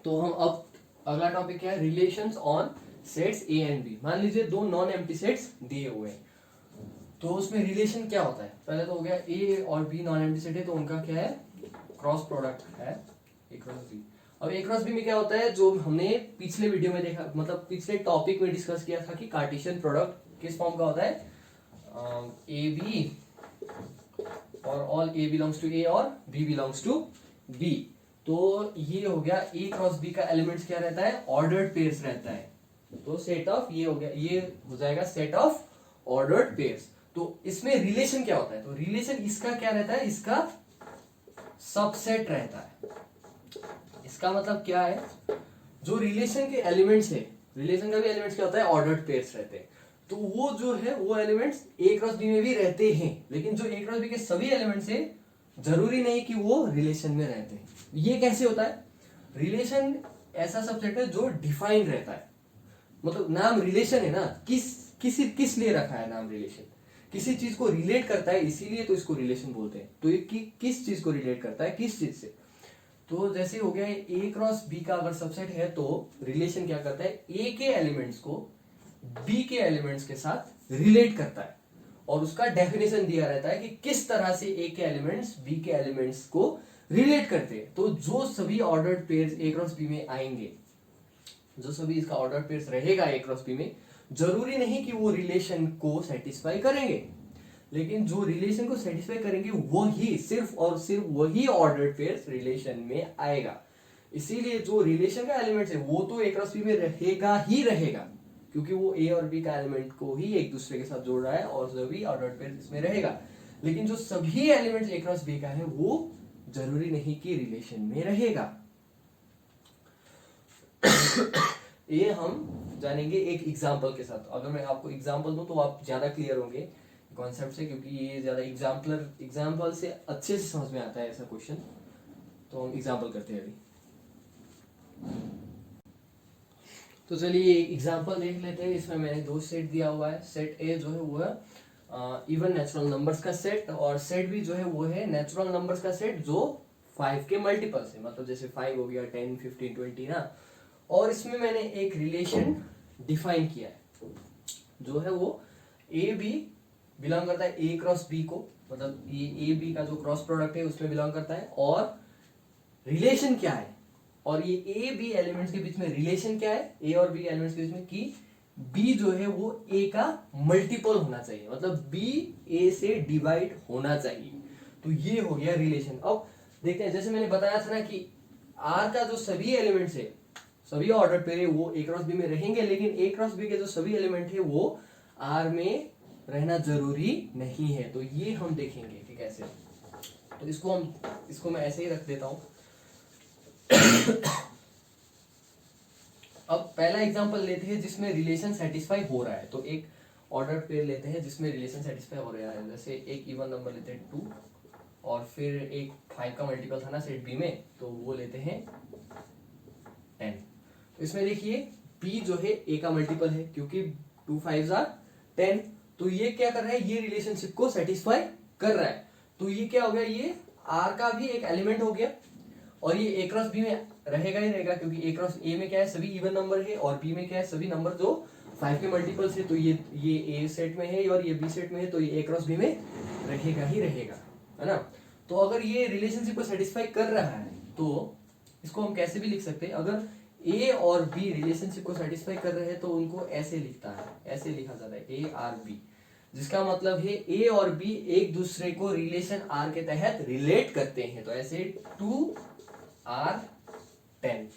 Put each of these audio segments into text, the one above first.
तो हम अब अगला टॉपिक क्या है, relations on sets A and B. मान लीजिए दो नॉन एम्प्टी सेट्स दिए हुए हैं, तो उसमें रिलेशन क्या होता है, पहले तो हो गया ए और बी नॉन एम्प्टी सेट है तो उनका क्या है, क्रॉस प्रोडक्ट है ए क्रॉस बी। अब ए क्रॉस बी में क्या होता है, जो हमने पिछले वीडियो में देखा, मतलब पिछले टॉपिक में डिस्कस किया था कि कार्टेशियन प्रोडक्ट किस फॉर्म का होता है, ए बी और ऑल ए बिलोंग्स टू ए और बी बिलोंग्स टू बी। तो ये हो गया ए क्रॉस बी का एलिमेंट्स क्या रहता है, ऑर्डर्ड पेयर्स रहता है। तो सेट ऑफ ये हो गया, ये हो जाएगा सेट ऑफ ऑर्डर्ड पेयर्स। तो इसमें रिलेशन क्या होता है, तो रिलेशन इसका क्या रहता है, इसका सबसेट रहता है। इसका मतलब क्या है, जो रिलेशन के एलिमेंट्स है, रिलेशन का भी एलिमेंट्स क्या होता है, ऑर्डर्ड पेयर्स रहते हैं। तो वो जो है वो एलिमेंट्स ए क्रॉस बी में भी रहते हैं, लेकिन जो ए क्रॉस बी के सभी एलिमेंट्स है जरूरी नहीं कि वो रिलेशन में रहते हैं। ये कैसे होता है, रिलेशन ऐसा सबसेट है जो डिफाइन रहता है, मतलब नाम रिलेशन है ना, किस लिए रखा है नाम रिलेशन, किसी चीज को रिलेट करता है इसीलिए तो इसको रिलेशन बोलते हैं। तो ये किस चीज को रिलेट करता है, किस चीज से, तो जैसे हो गया ए क्रॉस बी का अगर सबसेट है तो रिलेशन क्या करता है, ए के एलिमेंट्स को बी के एलिमेंट्स के साथ रिलेट करता है, और उसका डेफिनेशन दिया रहता है कि किस तरह से ए के एलिमेंट्स बी के एलिमेंट्स को रिलेट करते हैं। तो जो सभी ऑर्डर्ड पेयर्स ए क्रॉस बी में आएंगे, जो सभी इसका ऑर्डर पेयर्स रहेगा ए क्रॉस बी में, जरूरी नहीं कि वो रिलेशन को सेटिस्फाई करेंगे, लेकिन जो रिलेशन को सेटिस्फाई करेंगे वही, सिर्फ और सिर्फ वही ऑर्डर्ड पेयर्स रिलेशन में आएगा। इसीलिए जो रिलेशन का एलिमेंट है वो तो ए क्रॉस बी में रहेगा ही रहेगा, क्योंकि वो ए और बी का एलिमेंट को ही एक दूसरे के साथ जोड़ रहा है, और सभी ऑर्डर्ड पेयर्स इसमें रहेगा। लेकिन जो सभी एलिमेंट्स ए क्रॉस बी का है वो जरूरी नहीं कि रिलेशन में रहेगा। ये हम जानेंगे एक एग्जाम्पल के साथ। अगर मैं आपको एग्जाम्पल दूं तो आप ज्यादा क्लियर होंगे कॉन्सेप्ट से, क्योंकि ये ज्यादा एग्जाम्पल से अच्छे से समझ में आता है ऐसा क्वेश्चन। तो हम एग्जाम्पल करते हैं अभी। तो चलिए एक एग्जाम्पल देख लेते हैं। इसमें मैंने दो सेट दिया हुआ है। सेट ए जो है वो है इवन नेचुरल नंबर्स का सेट, और सेट बी जो है वो है नेचुरल नंबर्स का सेट जो 5 के मल्टीपल्स है, मतलब जैसे 5 हो गया, 10, 15, 20 ना। और इसमें मैंने एक रिलेशन डिफाइन किया है, जो है वो ए बी बिलोंग करता है ए क्रॉस बी को, मतलब ये ए बी का जो क्रॉस प्रोडक्ट है उसमें बिलोंग करता है। और रिलेशन क्या है, और ये ए बी एलिमेंट्स के बीच में रिलेशन क्या है, ए और बी एलिमेंट्स के बीच में, कि बी जो है वो ए का मल्टीपल होना चाहिए, मतलब बी ए से डिवाइड होना चाहिए। तो ये हो गया रिलेशन। अब देखते हैं, जैसे मैंने बताया था ना कि आर का जो सभी एलिमेंट्स है, सभी ऑर्डर पेयर है, वो ए क्रॉस बी में रहेंगे, लेकिन ए क्रॉस बी के जो सभी एलिमेंट है वो आर में रहना जरूरी नहीं है। तो ये हम देखेंगे कि कैसे। तो इसको मैं ऐसे ही रख देता हूं। अब पहला एग्जांपल लेते हैं जिसमें रिलेशन सेटिस्फाई हो रहा है। तो एक ऑर्डर पेयर लेते हैं जिसमें रिलेशन सेटिस्फाई हो रहा है। जैसे एक इवन नंबर लेते हैं 2, और फिर एक 5 का मल्टीपल था ना सेट बी में, तो वो लेते हैं 10। तो इसमें देखिए b जो है a का मल्टीपल है, क्योंकि 2 5s are 10। तो ये क्या कर रहा है, ये रिलेशनशिप को सेटिस्फाई कर रहा है। तो ये क्या हो गया, ये r का भी एक एलिमेंट हो गया, और ये a क्रॉस b में रहेगा ही रहेगा, क्योंकि a क्रॉस a में क्या है, सभी इवन नंबर है, और b में क्या है, सभी नंबर जो 5 के मल्टीपल्स है। तो ये a सेट में है और ये b सेट में है, तो ये a क्रॉस b में रहेगा ही रहेगा, है ना। तो अगर ये रिलेशनशिप को सेटिस्फाई कर रहा है तो इसको हम कैसे भी लिख सकते हैं। अगर ए और बी रिलेशनशिप को सेटिस्फाई कर रहे हैं तो उनको ऐसे लिखा जाता है ए आर बी, जिसका मतलब है ए और बी एक दूसरे को रिलेशन आर के तहत रिलेट करते हैं। तो ऐसे 2 आर 10।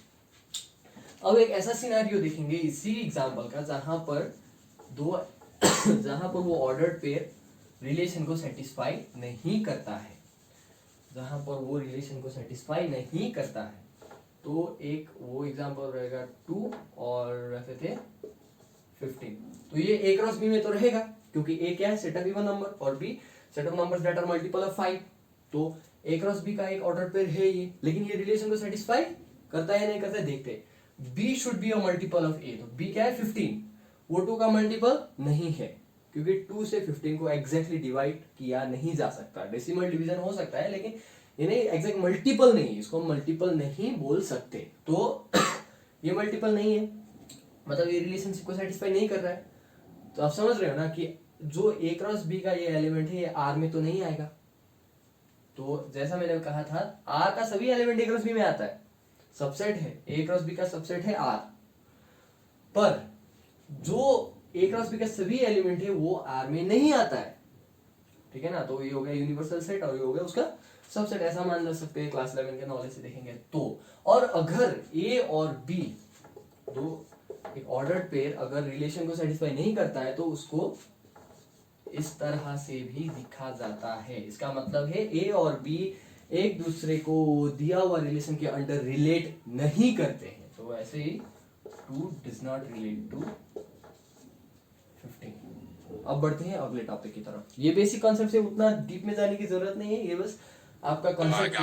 अब एक ऐसा सिनेरियो देखेंगे इसी एग्जांपल का, जहां पर वो ऑर्डर्ड पेयर रिलेशन को सेटिस्फाई नहीं करता है, तो एक वो एग्जांपल रहेगा 2 और रखे थे 15। तो ये ए क्रॉस बी में तो रहेगा, क्योंकि ए क्या है, सेट ऑफ इवन नंबर, और B set of numbers that are multiple of 5। तो ए क्रॉस बी का एक ऑर्डर पेयर है ये, लेकिन ये रिलेशन को सेटिस्फाई करता है नहीं करता है, देखते हैं। B should be a multiple of A. तो बी क्या है 15, वो 2 का मल्टीपल नहीं है, क्योंकि 2 से 15 को एग्जैक्टली डिवाइड किया नहीं जा सकता। डेसिमल डिवीजन हो सकता है, लेकिन ये नहीं एग्जैक्ट मल्टीपल नहीं, इसको मल्टीपल नहीं बोल सकते। तो ये मल्टीपल नहीं है, मतलब ये रिलेशनशिप को सेटिस्फाई नहीं कर रहा है। तो आप समझ रहे हो ना कि जो ए क्रॉस बी का ये एलिमेंट है ये आर में तो नहीं आएगा। तो जैसा मैंने कहा था आर का सभी एलिमेंट ए क्रॉस बी में आता है, सबसेट है ए क्रॉस बी का सबसेट है आर, पर जो ए क्रॉस बी का सभी एलिमेंट है वो आर में नहीं आता है, ठीक है ना। तो ये हो गया यूनिवर्सल सेट और ये हो गया उसका सबसेट, ऐसा मान ले सकते हैं क्लास 11 के नॉलेज से देखेंगे तो। और अगर ए और बी दो एक ऑर्डर्ड पेयर अगर रिलेशन को सेटिस्फाई नहीं करता है तो उसको इस तरह से भी लिखा जाता है। इसका मतलब है ए और बी एक दूसरे को दिया हुआ रिलेशन के अंडर रिलेट नहीं करते हैं, तो ऐसे ही 2 डज नॉट रिलेट टू 15। अब बढ़ते हैं अगले टॉपिक की तरफ। ये बेसिक कॉन्सेप्ट है, उतना डीप में जाने की जरूरत नहीं है, ये बस आपका कॉन्सेप्ट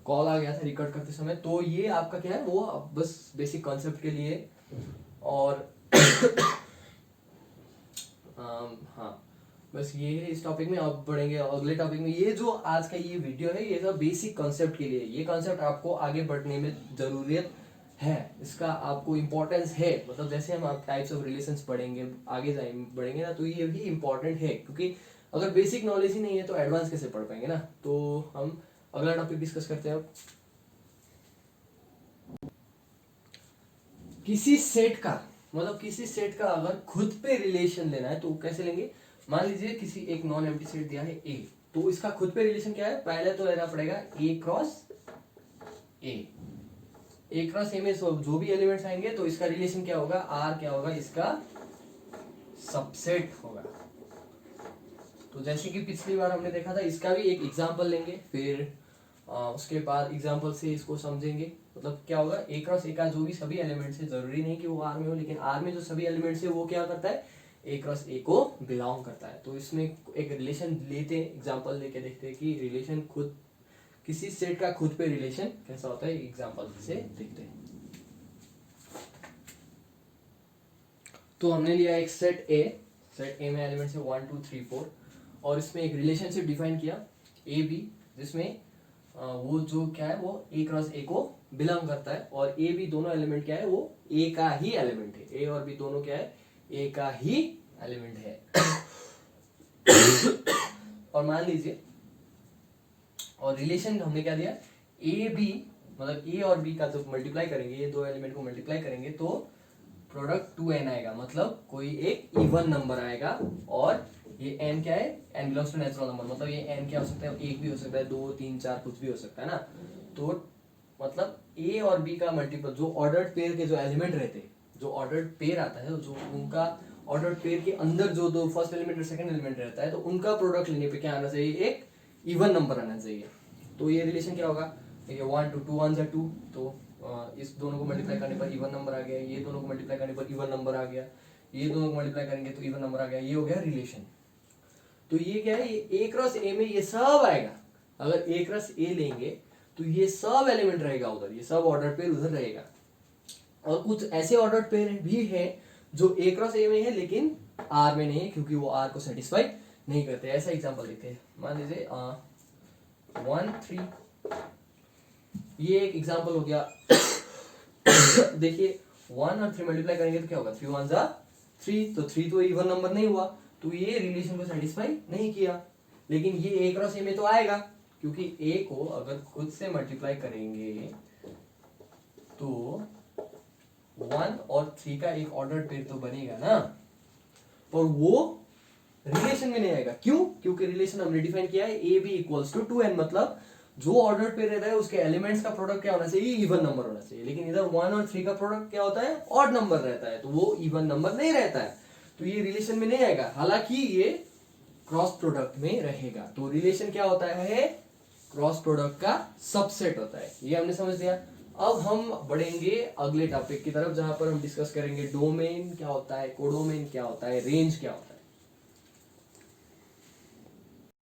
कॉल आ गया था रिकॉर्ड करते समय, तो ये आपका क्या है वो बस बेसिक कॉन्सेप्ट के लिए। और हाँ बस ये है इस टॉपिक में। अब बढ़ेंगे अगले टॉपिक में। ये जो आज का ये वीडियो है ये सब बेसिक कॉन्सेप्ट के लिए, ये कॉन्सेप्ट आपको आगे बढ़ने में जरूरत है, इसका आपको इम्पोर्टेंस है। मतलब जैसे हम आप टाइप्स ऑफ रिलेशंस पढ़ेंगे आगे बढ़ेंगे ना, तो ये भी इम्पोर्टेंट है, क्योंकि अगर बेसिक नॉलेज ही नहीं है तो एडवांस कैसे पढ़ पाएंगे ना। तो हम अगला टॉपिक डिस्कस करते हैं अब। किसी सेट का मतलब किसी सेट का अगर खुद पे रिलेशन लेना है तो कैसे लेंगे। मान लीजिए किसी एक नॉन एम्प्टी सेट दिया है ए, तो इसका खुद पे रिलेशन क्या है, पहले तो लेना पड़ेगा ए क्रॉस ए। ए क्रॉस ए में जो भी एलिमेंट्स आएंगे तो इसका रिलेशन क्या होगा, आर क्या होगा, इसका सबसेट होगा। तो जैसे कि पिछली बार हमने देखा था, इसका भी एक एग्जांपल लेंगे, फिर उसके बाद एग्जांपल से इसको समझेंगे। मतलब क्या होगा, ए क्रॉस ए का जो भी सभी एलिमेंट्स है, जरूरी नहीं कि वो आर में हो, लेकिन आर में जो सभी एलिमेंट्स है वो क्या करता है, ए क्रॉस ए को बिलोंग करता है। तो इसमें एक रिलेशन लेते हैं, एग्जांपल लेके देखते हैं कि रिलेशन खुद किसी सेट का खुद पे रिलेशन कैसा होता है, एग्जांपल से देखते हैं। तो हमने लिया एक सेट ए में एलिमेंट्स है 1 2 3 4, और इसमें एक रिलेशनशिप डिफाइन किया ए बी, जिसमें वो जो क्या है वो ए क्रॉस ए को बिलोंग करता है, और ए बी दोनों एलिमेंट क्या है वो ए का ही एलिमेंट है। ए और बी दोनों क्या है, ए का ही एलिमेंट है। और मान लीजिए, और रिलेशन हमने क्या दिया, ए बी मतलब ए और बी का जब मल्टीप्लाई करेंगे, ये दो एलिमेंट को मल्टीप्लाई करेंगे तो प्रोडक्ट 2n आएगा, मतलब कोई एक इवन नंबर आएगा। और ये n क्या है, n belongs to natural number, मतलब ये n क्या हो सकता है, एक भी हो सकता है, 2 3 4 कुछ भी हो सकता है ना। तो मतलब a और b का मल्टीपल, जो ऑर्डर्ड पेयर के जो एलिमेंट रहते हैं, जो ऑर्डर्ड पेयर आता है, जो उनका ऑर्डर्ड पेयर के अंदर जो दो फर्स्ट एलिमेंट और सेकंड एलिमेंट रहता है, तो उनका प्रोडक्ट लेने पे क्या आना चाहिए, एक इवन नंबर आना चाहिए। तो ये रिलेशन क्या होगा, ये 1 2 2 1 2, तो इस दोनों को मल्टीप्लाई करने पर इवन नंबर आ गया, ये दोनों को मल्टीप्लाई करने पर इवन नंबर आ गया, ये दोनों को मल्टीप्लाई करेंगे तो इवन नंबर आ गया, ये हो गया रिलेशन। तो ये क्या है, ये ए क्रॉस ए में ये सब आएगा। अगर ए क्रॉस ए लेंगे तो ये सब एलिमेंट रहेगा उधर, ये सब ऑर्डर पेयर उधर रहेगा। और कुछ ऐसे ऑर्डर पेयर भी है जो ए क्रॉस ए में है लेकिन आर में नहीं है, क्योंकि वो आर को सेटिस्फाई नहीं करते। ऐसा एग्जांपल देते हैं, मान लीजिए 1 3, ये एक एग्जांपल हो गया। देखिए 1 और 3 मल्टीप्लाई करेंगे तो क्या होगा, 3 1 3, तो 3 तो इवन नंबर नहीं हुआ, तो ये रिलेशन को सेटिस्फाई नहीं किया। लेकिन ये ए क्रॉस ए में तो आएगा, क्योंकि ए को अगर खुद से मल्टीप्लाई करेंगे तो 1 और 3 का एक ऑर्डर पेयर तो बनेगा ना, पर वो रिलेशन में नहीं आएगा। क्यों, क्योंकि रिलेशन हमने डिफाइन किया है A B equals to 2n, मतलब जो ऑर्डर पेयर रहता है उसके एलिमेंट्स का प्रोडक्ट क्या होना चाहिए, इवन नंबर होना चाहिए। लेकिन इधर 1 और 3 का प्रोडक्ट क्या होता है, ऑड नंबर रहता है, तो वो इवन नंबर नहीं रहता है, तो ये रिलेशन में नहीं आएगा। हालांकि ये क्रॉस प्रोडक्ट में रहेगा। तो रिलेशन क्या होता है, क्रॉस प्रोडक्ट का सबसेट होता है। ये हमने समझ लिया। अब हम बढ़ेंगे अगले टॉपिक की तरफ, जहां पर हम डिस्कस करेंगे डोमेन क्या होता है, कोडोमेन क्या होता है, रेंज क्या होता है।